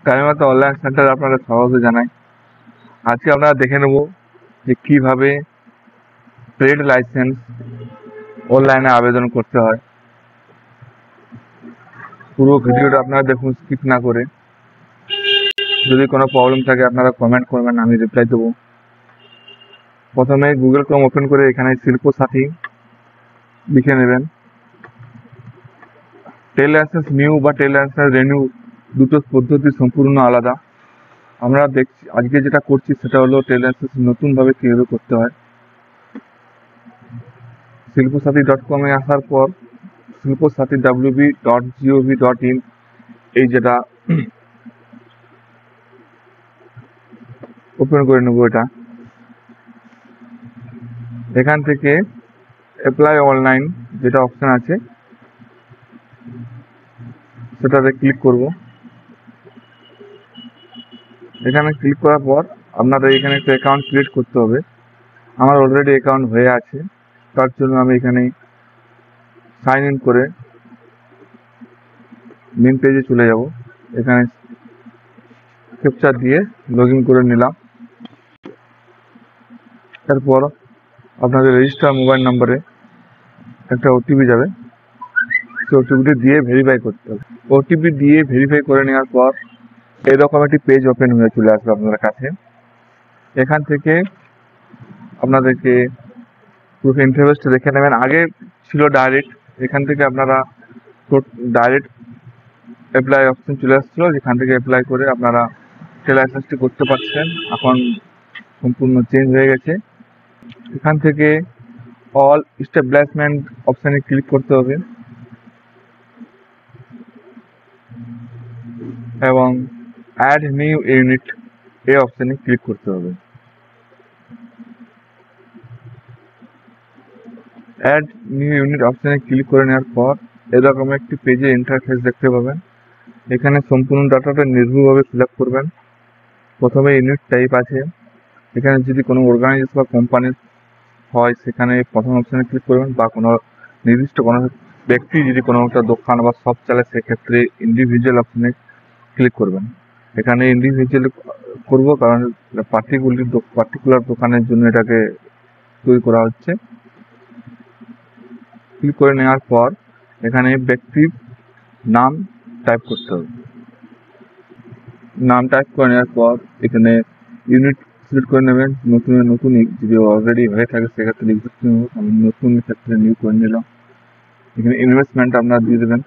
Kalimata online সেন্টারে আপনাদের স্বাগত জানাই। আজকে আমরা দেখে নেব যে কিভাবে ট্রেড লাইসেন্স অনলাইনে আবেদন করতে হয়। পুরো ভিডিওটা আপনারা দেখুন, স্কিপ না করে। যদি কোনো প্রবলেম থাকে আপনারা কমেন্ট করবেন, আমি রিপ্লাই দেবো। প্রথমে গুগল ক্রোম ওপেন করে এখানে শিল্প সাথী লিখে নেবেন। ট্রেড লাইসেন্স নিউ বা ট্রেড লাইসেন্স রেনিউ দুটো পদ্ধতি সম্পূর্ণ আলাদা। আমরা দেখছি আজকে যেটা করছি সেটা হলো ট্রেড লাইসেন্স নতুনভাবে কীভাবে করতে হয়। শিল্পসাথী.com-এ আসার পর শিল্পসাথী wb.gov.in এই যেটা ওপেন করে নেব। এটা এখান থেকে অ্যাপ্লাই অনলাইন যেটা অপশান আছে সেটাতে ক্লিক করব। এখানে ক্লিক করার পর আপনাদের এখানে একটা অ্যাকাউন্ট ক্রিয়েট করতে হবে। আমার অলরেডি অ্যাকাউন্ট হয়ে আছে, তার জন্য আমি এখানে সাইন ইন করে মেন পেজে চলে যাব। এখানে ক্যাপচা দিয়ে লগ ইন করে নিলাম। এরপর আপনাদের রেজিস্টার মোবাইল নাম্বারে একটা ওটিপি যাবে, সেই ওটিপিটি দিয়ে ভেরিফাই করতে হবে। ওটিপি দিয়ে ভেরিফাই করে নেওয়ার পর এরকম একটি পেজ ওপেন হয়ে চলে আসবে আপনাদের কাছে। এখান থেকে আপনাদেরকে পুরো ইন্টারফেসটা দেখে নেবেন। আগে ছিল ডাইরেক্ট, এখান থেকে আপনারা ডাইরেক্ট অ্যাপ্লাই অপশন চলে আসছিলো, যেখান থেকে অ্যাপ্লাই করে আপনারা ট্রেড লাইসেন্সটি করতে পারছেন। এখন সম্পূর্ণ চেঞ্জ হয়ে গেছে। এখান থেকে অল এস্টাবলিশমেন্ট অপশানে ক্লিক করতে হবে এবং অ্যাড নিউ ইউনিট এই অপশানে ক্লিক করতে হবে। অ্যাড নিউ ইউনিট অপশানে ক্লিক করে নেওয়ার পর এরকম একটি পেজে ইন্টারফেস দেখতে পাবেন। এখানে সম্পূর্ণ ডাটাটা নির্ভুলভাবে ফিল আপ করবেন। প্রথমে ইউনিট টাইপ আছে, এখানে যদি কোনো অর্গানাইজেশন বা কোম্পানির হয় সেখানে প্রথম অপশানে ক্লিক করবেন, বা কোনো নির্দিষ্ট কোনো ব্যক্তি যদি কোনো একটা দোকান বা শপ চালায় সেক্ষেত্রে ইন্ডিভিজুয়াল অপশানে ক্লিক করবেন। এখানে ইন্ডিভিজুয়াল করব কারণ পার্টিকুলার দোকানের জন্য এটাকে তৈরি করা হচ্ছে। ক্লিক করে নেওয়ার পর এখানে ব্যক্তির নাম টাইপ করতে হবে। নাম টাইপ করে নেওয়ার পর এখানে ইউনিট সিলেক্ট করে নেবেন। নতুন যদি অলরেডি হয়ে থাকে সেক্ষেত্রে এক্সিস্টিং হোক, আমি নতুন ক্ষেত্রে নিউ করে নিলাম। এখানে ইনভেস্টমেন্ট আপনারা দিয়ে দেবেন।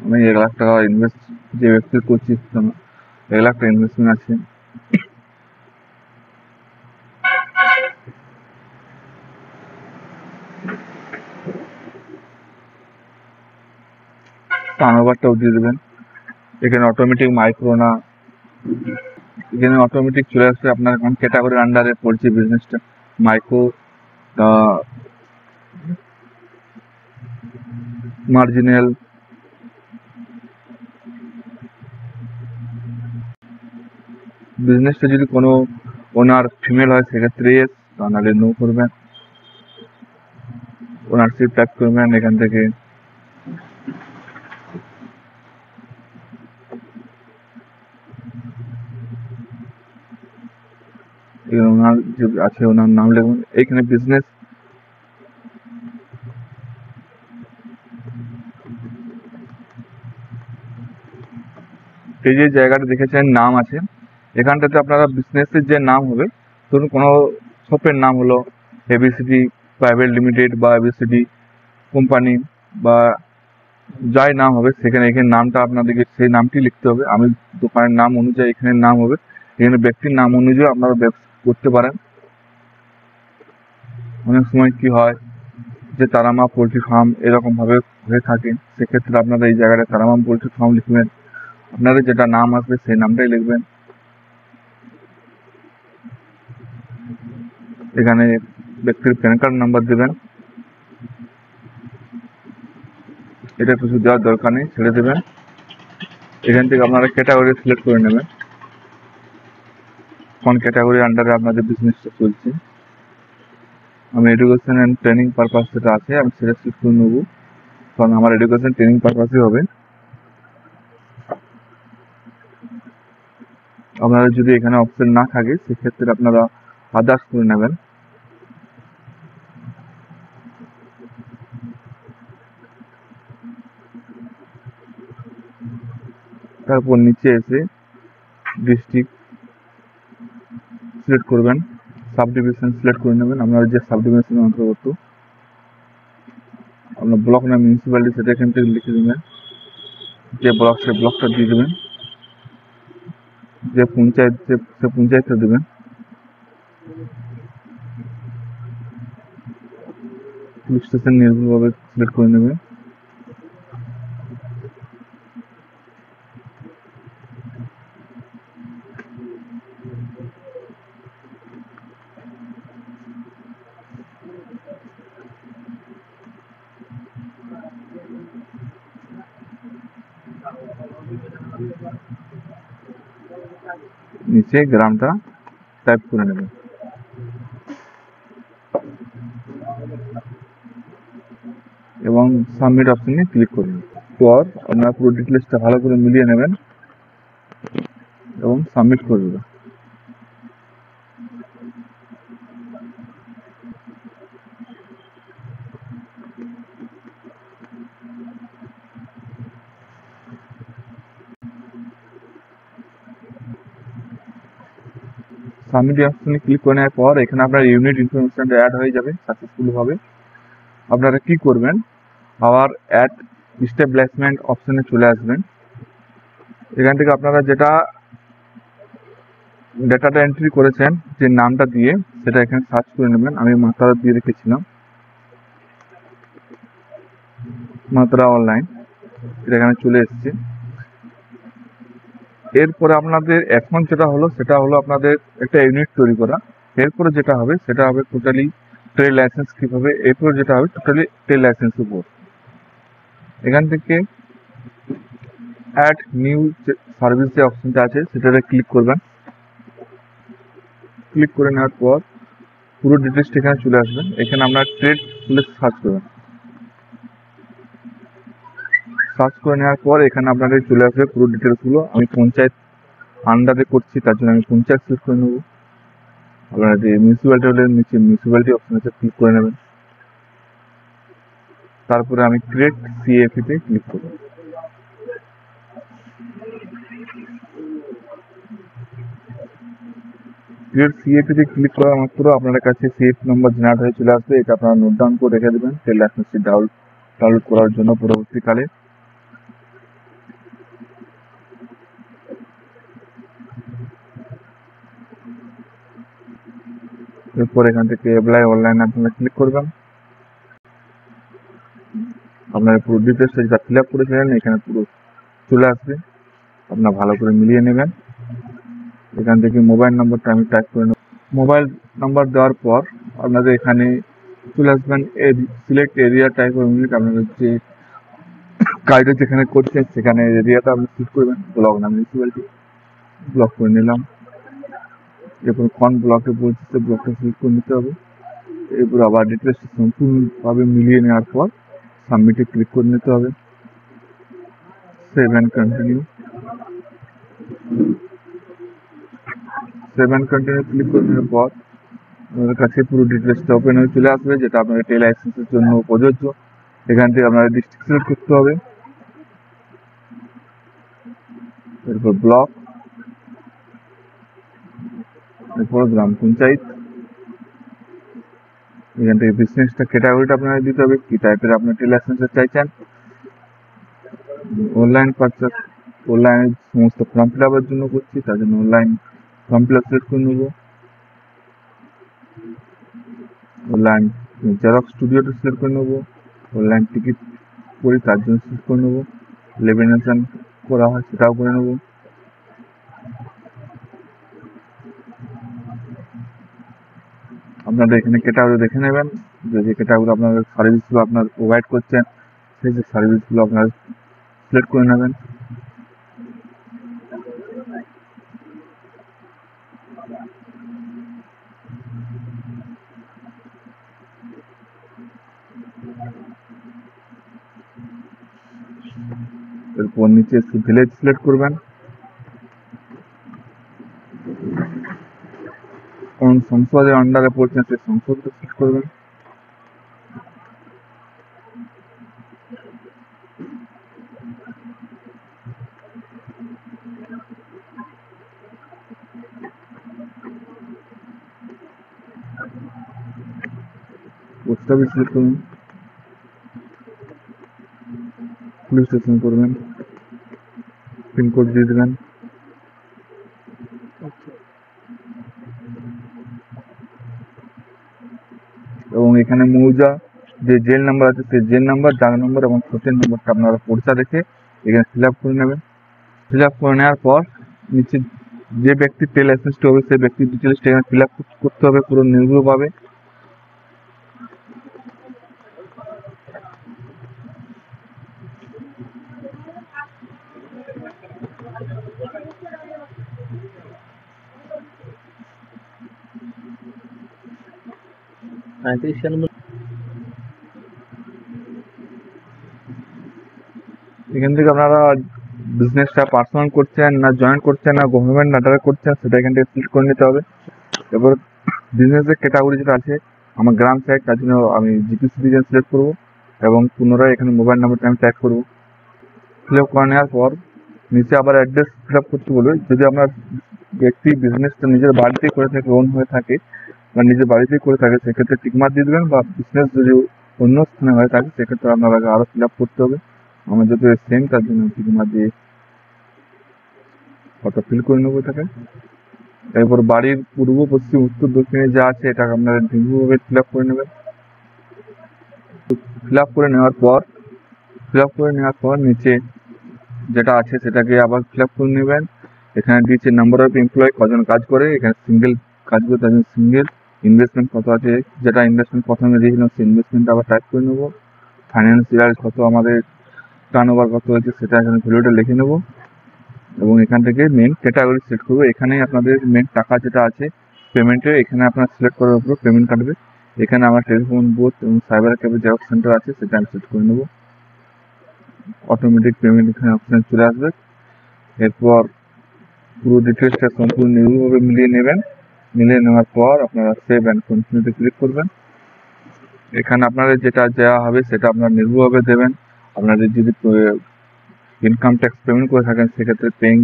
আমি 1 লাখ টাকা ইনভেস্ট যে ব্যক্তি করছি 1 লাখ টাকা ইনভেস্টমেন্ট আছে। টার্নওভারটাও দিয়ে দেবেন। এখানে অটোমেটিক মাইক্রো না, এখানে অটোমেটিক চলে আসবে আপনার কোন ক্যাটাগরির আন্ডারে পড়ছে বিজনেসটা, মাইক্রো, মার্জিনাল। বিজনেসটা যদি কোনো ওনার ফিমেল হয় সেক্ষেত্রে ইয়েস, নাহলে নো করবেন। ওনারশিপ টাইপ করবেন। এখান থেকে ওনার যে আছে ওনার নাম লিখুন। এখানে বিজনেস এই যে জায়গাটা দেখেছেন নাম আছে, এখানটাতে আপনারা বিজনেসের যে নাম হবে, ধরুন কোনো শপের নাম হলো এবিসিডি প্রাইভেট লিমিটেড বা এবিসিডি কোম্পানি বা যাই নাম হবে সেখানে এখানে নামটা আপনাদেরকে সেই নামটি লিখতে হবে। আমি দোকানের নাম অনুযায়ী এখানে নাম হবে, এখানে ব্যক্তির নাম অনুযায়ী আপনারা ব্যবসা করতে পারেন। অনেক সময় কি হয় যে তারামা পোলট্রি ফার্ম এরকমভাবে হয়ে থাকে, সেক্ষেত্রে আপনারা এই জায়গাটা তারামা পোলট্রি ফার্ম লিখবেন। আপনাদের যেটা নাম আসবে সেই নামটাই লিখবেন। এখানে ব্যক্তির প্যান কার্ড নাম্বার দেবেন। এটা কিছু দেওয়ার দরকার নেই, ছেড়ে দেবেন। এখান থেকে আপনারা ক্যাটাগরি সিলেক্ট করে নেবেন, কোন ক্যাটাগরির আন্ডারে আপনাদের বিজনেসটা চলছে। আমি এডুকেশন অ্যান্ড ট্রেনিং পারপাস যেটা আছে আমি সেটা সিলেক্ট করে নেবো, কারণ আমার এডুকেশন ট্রেনিং পারপাসই হবে। আপনারা যদি এখানে অপশন না থাকে সেক্ষেত্রে আপনারা আদার্স করে নেবেন। তারপর নিচে এসে ডিস্ট্রিক্ট সিলেক্ট করবেন, সাব ডিভিশন সিলেক্ট করে নেবেন আপনারা যে সাব ডিভিশনের অন্তর্গত। আপনার ব্লক নাম মিউনিসিপ্যালিটি সেটা এখান থেকে লিখে দেবেন, যে ব্লক সে ব্লকটা দিয়ে দেবেন, যে পঞ্চায়েত সে পঞ্চায়েতটা দেবেন। পুলিশ স্টেশন নির্ভুলভাবে সিলেক্ট করে নেবেন। নিচে গ্রামটা টাইপ করে নেবেন এবং সাবমিট অপশনে ক্লিক করবেন। পর আপনারা পুরো ডিটেলসটা ভালো করে মিলিয়ে নেবেন এবং সাবমিট করে দেবেন। সাবমিট অপশনে ক্লিক করে নেওয়ার পর এখানে আপনার ইউনিট ইনফরমেশনটা অ্যাড হয়ে যাবে সাকসেসফুল ভাবে। আপনারা কি করবেন, আবার অ্যাড স্টেবলাইজমেন্ট অপশনে চলে আসবেন। এখান থেকে আপনারা যেটা ডেটাটা এন্ট্রি করেছেন যে নামটা দিয়ে সেটা এখানে সার্চ করে নেবেন। আমি মাত্রা দিয়ে রেখেছিলাম, মাত্রা অনলাইন, এটা এখানে চলে এসেছে। এরপরে আপনাদের এখন যেটা হলো সেটা হলো আপনাদের একটা ইউনিট তৈরি করা। এরপরে যেটা হবে সেটা হবে টোটালি ট্রেড লাইসেন্স কিভাবে, এরপরে যেটা হবে টোটালি ট্রেড লাইসেন্স উপর। এখান থেকে অ্যাড নিউ সার্ভিস যে অপশনটা আছে সেটাতে ক্লিক করবেন। ক্লিক করে নেওয়ার পর পুরো ডিটেলসটা এখানে চলে আসবেন। এখানে আপনার ট্রেড খুলে সার্চ করবেন। সার্চ করে নেওয়ার পর এখানে আপনাদের চলে আসবে পুরো ডিটেলসগুলো। আমি পঞ্চায়েত আন্ডারে করছি তার জন্য আমি পঞ্চায়েত সিলেক্ট করে নেবো। আপনারা যে মিউনিসিপ্যালিটি হলে নিচে মিউনিসিপ্যালিটি অপশন আছে ক্লিক করে নেবেন। তারপরে আমি ক্রিয়েট সিএফি তে ক্লিক করব। ক্রিয়েট সিএফি তে ক্লিক করা মাত্র আপনার কাছে সিএফ নাম্বার জেনারেট হয়ে চলে আসবে। এটা আপনারা নোট ডাউন করে রেখে দেবেন ট্রেড লাইসেন্সটি ডাউনলোড করার জন্য পরবর্তীকালে। এরপর এখান থেকে অ্যাপ্লাই অনলাইন আপনারা ক্লিক করবেন। আপনার পুরো ডিটেলসটা যেটা ফিল আপ করেছিলেন এখানে পুরো চলে আসবে। আপনারা ভালো করে মিলিয়ে নেবেন। এখান থেকে মোবাইল নাম্বারটা আমি টাইপ করে নেব। মোবাইল নাম্বার দেওয়ার পর আপনাদের এখানে চলে আসবেন select area type of unit. আপনাদের যে কাজটা যেখানে করছেন সেখানে এরিয়াটা আপনি সিলেক্ট করবেন। ব্লক না মিউনিসিপ্যালিটি, ব্লক করে নিলাম। এরপর কোন ব্লকে বলছে সে ব্লকটা সিলেক্ট করে নিতে হবে। এরপর আবার ডিটেলস সম্পূর্ণভাবে মিলিয়ে নেওয়ার পর সাবমিটে ক্লিক করে নিতে হবে। সেভ অ্যান্ড কন্টিনিউ ক্লিক করে নেওয়ার পর আপনাদের কাছে পুরো ডিটেলসটা ওপেন হয়ে চলে আসবে, যেটা আপনাদের ট্রেড লাইসেন্সের জন্য প্রযোজ্য। এখান থেকে আপনাদের ডিস্ট্রিক্ট সিলেক্ট করতে হবে, এরপর ব্লক, এরপর গ্রাম পঞ্চায়েত। এখান থেকে বিজনেসটা ক্যাটাগরিটা আপনাদের দিতে হবে, কি টাইপের আপনার ট্রেড লাইসেন্সটা চাইছেন। অনলাইন পারচেস, অনলাইনে সমস্ত ফর্ম ফিল আপের জন্য করছি তার জন্য online form fill up select করে নেবো। অনলাইন জেরক্স স্টুডিওটা সিলেক্ট করে নেবো। অনলাইন টিকিট করি তার জন্য সিলেক্ট করে নেবো। লেমিনেশন করা হয় সেটাও করে নেবো। আপনাদের এখানে ক্যাটাগরি দেখে নেবেন, যে ক্যাটাগরি আপনাদের সার্ভিসগুলো আপনার প্রোভাইড করছেন সেই যে সার্ভিসগুলো আপনারা সিলেক্ট করে নেবেন। এরপর নিচে ভিলেজ সিলেক্ট করবেন। কোন সংসদের আন্ডারে পড়ছেন সেই সংসদটা সিলেক্ট করবেন। পোস্ট অফিস সিলেক্ট করবেন, পুলিশ স্টেশন করবেন, পিনকোড দিয়ে দেবেন। এবং এখানে মৌজা যে জেল নাম্বার আছে সেই জেল নাম্বার, জায়গা নম্বর এবং হোটেল নম্বরটা আপনারা পরিচা দেখে এখানে ফিল আপ করে নেবেন। ফিল আপ করে নেওয়ার পর নিচে যে ব্যক্তির ট্রেড লাইসেন্সটি হবে সেই ব্যক্তির ডিটেলসটা এখানে ফিল আপ করতে হবে পুরো নির্ভুলভাবে। এখান থেকে আপনারা বিজনেসটা পার্সোনাল করছেন না জয়েন্ট করছেন না গভর্নমেন্ট আন্ডারে করছেন সেটা এখান থেকে সিলেক্ট করে নিতে হবে। এবার বিজনেসের ক্যাটাগরি যেটা আছে আমার গ্রাম সাইড, তার জন্য আমি জিপি সিটিজেন সিলেক্ট করবো এবং পুনরায় এখানে মোবাইল নাম্বারটা আমি টাইপ করবো। ফিল আপ করে নেওয়ার পর নিচে আবার অ্যাড্রেস ফিল আপ করতে বলবে। যদি আপনার ব্যক্তি বিজনেসটা নিজের বাড়িতেই করে থাকে, ওন হয়ে থাকে বা নিজের বাড়িতেই করে থাকে সেক্ষেত্রে টিকমার্ক দিয়ে দেবেন, বা বিজনেস যদি অন্য স্থানে হয়ে থাকে সেক্ষেত্রে আপনাকে আরও ফিল আপ করতে হবে। আমার যদি সেম তার জন্য টিকমার্ক দিয়ে ওটা ফিল করে নেবো এটাকে। এরপর বাড়ির পূর্ব পশ্চিম উত্তর দক্ষিণে যা আছে এটাকে আপনারা নির্ভুলভাবে ফিল আপ করে নেবেন। ফিল আপ করে নেওয়ার পর নিচে যেটা আছে সেটাকে আবার ফিল আপ করে নেবেন। এখানে দিয়েছে নাম্বার অফ এমপ্লয়, কজন কাজ করে, এখানে সিঙ্গেল কাজ করে তার জন্য সিঙ্গেল, ইনভেস্টমেন্ট কত আছে, যেটা ইনভেস্টমেন্ট প্রথমে দিয়েছিলাম সেই ইনভেস্টমেন্ট আবার টাইপ করে নেবো। ফাইন্যান্সিয়াল কত, আমাদের টার্ন ওভার কত হয়েছে সেটা এখানে ভ্যালুটা লিখে নেবো এবং এখান থেকে মেন ক্যাটাগরি সিলেক্ট করবো। এখানে আপনাদের মেন টাকা যেটা আছে পেমেন্টে এখানে আপনার সিলেক্ট করার উপর পেমেন্ট কাটবে। এখানে আমার টেলিফোন বুথ এবং সাইবার ক্যাফে জেরক্স সেন্টার আছে সেটা আমি সিলেক্ট করে নেবো। অটোমেটিক পেমেন্ট এখানে অপশন চলে আসবে। এরপর পুরো ডিটেলসটা সম্পূর্ণ নির্ভুলভাবে মিলিয়ে নেবেন। মিলিয়ে নেওয়ার পর আপনারা সেভ অ্যান্ড কন্টিনিউতে ক্লিক করবেন। এখানে আপনাদের যেটা দেওয়া হবে সেটা আপনারা নির্ভুলভাবে দেবেন। আপনাদের যদি ইনকাম ট্যাক্স পেমেন্ট করে থাকেন সেক্ষেত্রে পেইং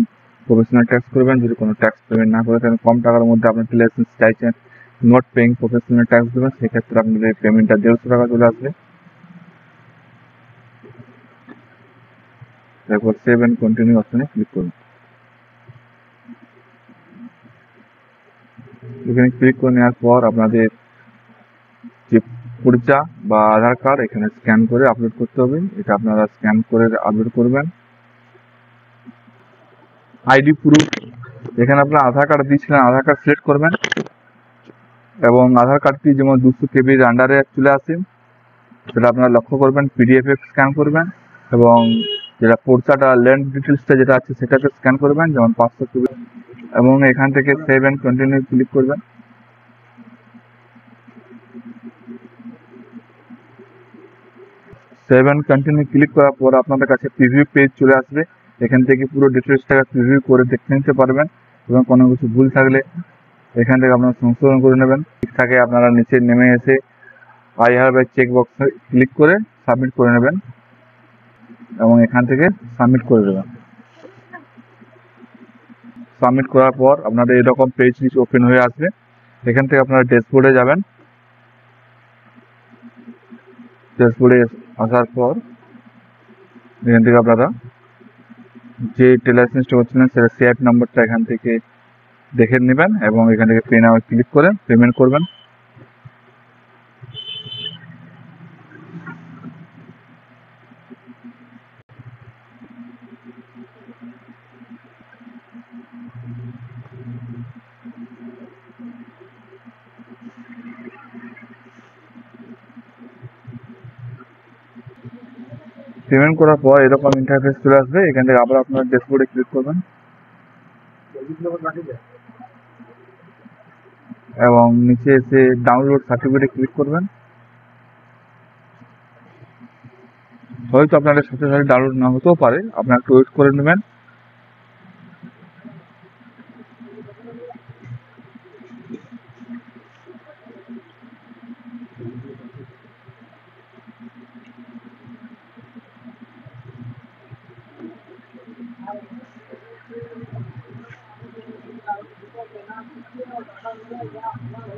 প্রফেশনাল ট্যাক্স করবেন। যদি কোনো ট্যাক্স পেমেন্ট না করে থাকেন, কম টাকার মধ্যে আপনার লাইসেন্স চাইছেন, নট পেইং প্রফেশনাল ট্যাক্স দেবেন, সেক্ষেত্রে আপনাদের পেমেন্টটা 150 টাকা চলে আসবে। তারপর সেভ অ্যান্ড কন্টিনিউ অপশনে ক্লিক করুন। এখানে ক্লিক করে নেওয়ার পর আপনাদের যে পরিচয় বা আধার কার্ড এখানে স্ক্যান করে আপলোড করতে হবে। এটা আপনারা স্ক্যান করে আপলোড করবেন। আইডি প্রুফ, এখানে আপনার আধার কার্ড দিয়েছিলেন আধার কার্ড সিলেক্ট করবেন এবং আধার কার্ডটি যেমন 200 কেবির আন্ডারে চলে আসে সেটা আপনারা লক্ষ্য করবেন। পিডিএফ স্ক্যান করবেন এবং যেটা পরিচয়টা ল্যান্ড ডিটেলসটা যেটা আছে সেটাকে স্ক্যান করবেন যেমন 500 কেবি এবং এখান থেকে সেভ অ্যান্ড কন্টিনিউ ক্লিক করবেন। সেভ অ্যান্ড কন্টিনিউ ক্লিক করার পর আপনাদের কাছে প্রিভিউ পেজ চলে আসবে। এখান থেকে পুরো ডিটেলসটাকে প্রিভিউ করে দেখে নিতে পারবেন এবং কোনো কিছু ভুল থাকলে এখান থেকে আপনারা সংশোধন করে নেবেন। ঠিক থাকে আপনারা নিচে নেমে এসে আই হ্যাভ এ চেক বক্সে ক্লিক করে সাবমিট করে নেবেন এবং এখান থেকে সাবমিট করে দেবেন। সাবমিট করার পর আপনাদের এরকম পেজ কিছু ওপেন হয়ে আসবে। এখান থেকে আপনারা ড্যাশবোর্ডে যাবেন। ড্যাশবোর্ডে আসার পর এখান থেকে আপনারা যে ট্রেড লাইসেন্সটা করছিলেন সেটা সিআইএফ নাম্বারটা এখান থেকে দেখে নেবেন এবং এখান থেকে পে নাও ক্লিক করে পেমেন্ট করবেন। পেমেন্ট করার পর এরকম ইন্টারফেস চলে আসবে। এখান থেকে আবার আপনার ড্যাশবোর্ডে ক্লিক করবেন এবং নিচে এসে ডাউনলোড সার্টিফিকেটে ক্লিক করবেন। হয়তো আপনাদের সাথে সাথে ডাউনলোড না হতেও পারে, আপনারা একটু ওয়েট করে নেবেন।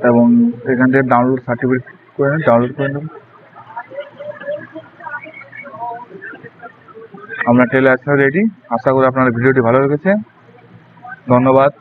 এবং এখান থেকে ডাউনলোড সার্টিফিকেট করে ডাউনলোড করে নেব। আমরা টেলে আসা রেডি। আশা করি আপনার ভিডিওটি ভালো লেগেছে। ধন্যবাদ।